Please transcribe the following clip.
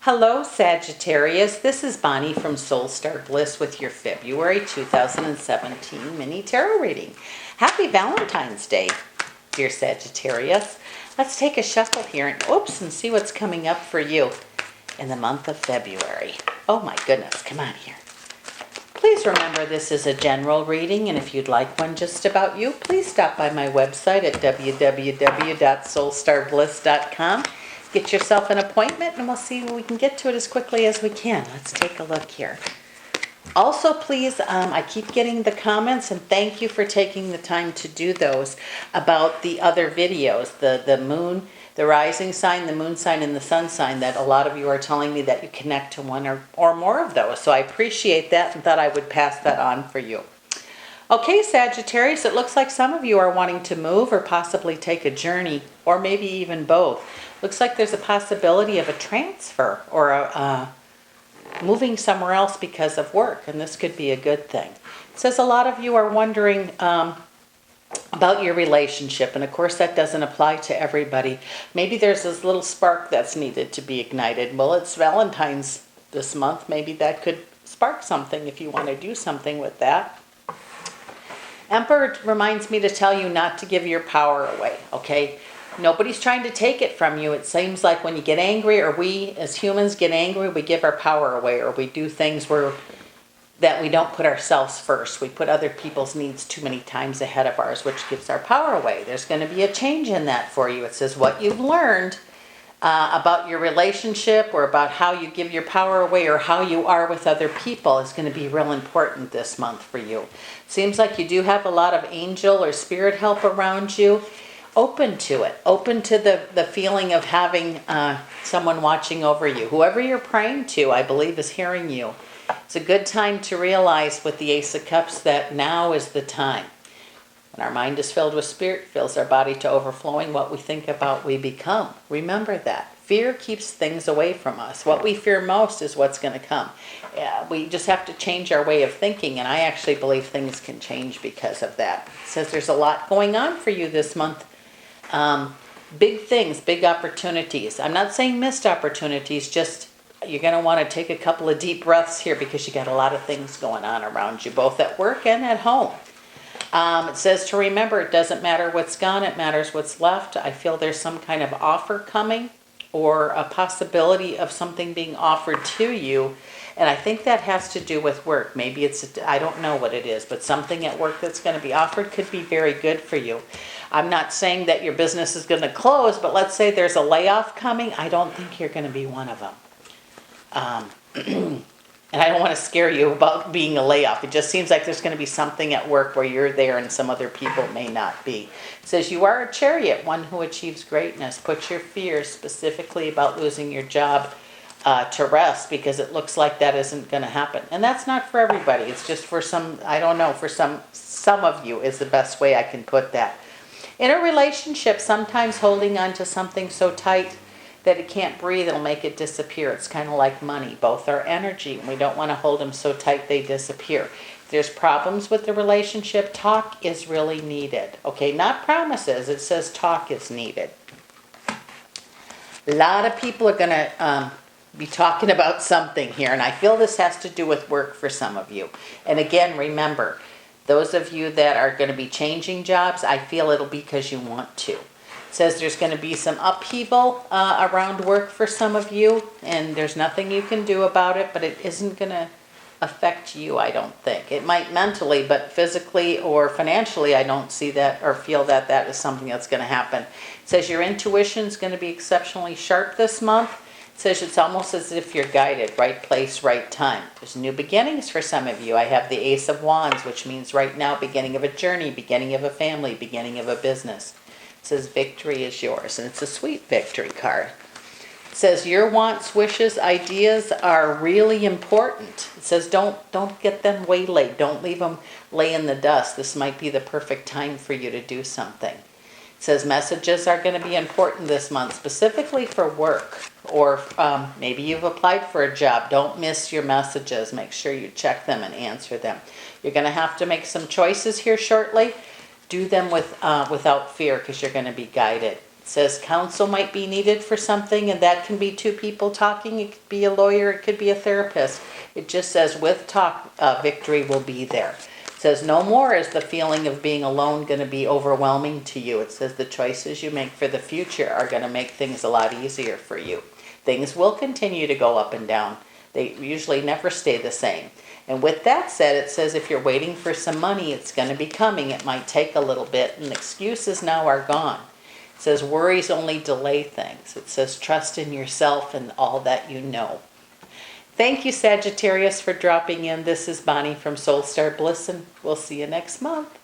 Hello, Sagittarius. This is Bonnie from Soul Star Bliss with your February 2017 mini tarot reading. Happy Valentine's Day, dear Sagittarius. Let's take a shuffle here and see what's coming up for you in the month of February. Oh my goodness, come on here. Please remember this is a general reading, and if you'd like one just about you, please stop by my website at www.soulstarbliss.com. Get yourself an appointment and we'll see if we can get to it as quickly as we can. Let's take a look here. Also, please, I keep getting the comments, and thank you for taking the time to do those, about the other videos, the moon, the rising sign, the moon sign, and the sun sign, that a lot of you are telling me that you connect to one or more of those. So I appreciate that and thought I would pass that on for you. Okay, Sagittarius, it looks like some of you are wanting to move or possibly take a journey, or maybe even both. Looks like there's a possibility of a transfer or a moving somewhere else because of work, and this could be a good thing. It says a lot of you are wondering about your relationship, and of course that doesn't apply to everybody. Maybe there's this little spark that's needed to be ignited. Well, it's Valentine's this month. Maybe that could spark something if you want to do something with that. Emperor reminds me to tell you not to give your power away, okay? Nobody's trying to take it from you. It seems like when you get angry, or we as humans get angry, we give our power away, or we do things that we don't put ourselves first. We put other people's needs too many times ahead of ours, which gives our power away. There's going to be a change in that for you. It says what you've learned about your relationship, or about how you give your power away, or how you are with other people, is going to be real important this month for you. Seems like you do have a lot of angel or spirit help around you. Open to it. Open to the feeling of having someone watching over you. Whoever you're praying to, I believe, is hearing you. It's a good time to realize with the Ace of Cups that now is the time. When our mind is filled with spirit, fills our body to overflowing. What we think about, we become. Remember that. Fear keeps things away from us. What we fear most is what's going to come. We just have to change our way of thinking, and I actually believe things can change because of that. It says there's a lot going on for you this month. Big things, big opportunities. I'm not saying missed opportunities, just you're going to want to take a couple of deep breaths here, because you got a lot of things going on around you, both at work and at home. It says to remember, it doesn't matter what's gone, it matters what's left. I feel there's some kind of offer coming, or a possibility of something being offered to you. And I think that has to do with work. Maybe I don't know what it is, but something at work that's going to be offered could be very good for you. I'm not saying that your business is going to close, but let's say there's a layoff coming. I don't think you're going to be one of them. And I don't want to scare you about being a layoff. It just seems like there's going to be something at work where you're there and some other people may not be. It says you are a chariot, one who achieves greatness. Put your fears specifically about losing your job to rest, because it looks like that isn't going to happen. And that's not for everybody. It's just for some, I don't know, for some of you is the best way I can put that. In a relationship, sometimes holding on to something so tight that it can't breathe, it'll make it disappear. It's kind of like money. Both are energy, and we don't want to hold them so tight they disappear. If there's problems with the relationship, talk is really needed. Okay, not promises. It says talk is needed. A lot of people are going to be talking about something here, and I feel this has to do with work for some of you. And again, remember, those of you that are going to be changing jobs, I feel it'll be because you want to. It says there's going to be some upheaval around work for some of you, and there's nothing you can do about it, but it isn't going to affect you, I don't think. It might mentally, but physically or financially, I don't see that or feel that that is something that's going to happen. It says your intuition is going to be exceptionally sharp this month. It says it's almost as if you're guided, right place, right time. There's new beginnings for some of you. I have the Ace of Wands, which means right now, beginning of a journey, beginning of a family, beginning of a business. It says victory is yours, and it's a sweet victory card. It says your wants, wishes, ideas are really important. It says don't get them waylaid. Don't leave them lay in the dust. This might be the perfect time for you to do something. It says messages are going to be important this month, specifically for work, or maybe you've applied for a job. Don't miss your messages. Make sure you check them and answer them. You're going to have to make some choices here shortly. Do them without fear, because you're going to be guided. It says counsel might be needed for something, and that can be two people talking. It could be a lawyer, it could be a therapist. It just says with talk, victory will be there. It says no more is the feeling of being alone going to be overwhelming to you. It says the choices you make for the future are going to make things a lot easier for you. Things will continue to go up and down. They usually never stay the same. And with that said, it says if you're waiting for some money, it's going to be coming. It might take a little bit, and excuses now are gone. It says worries only delay things. It says trust in yourself and all that you know. Thank you, Sagittarius, for dropping in. This is Bonnie from Soul Star Bliss, and we'll see you next month.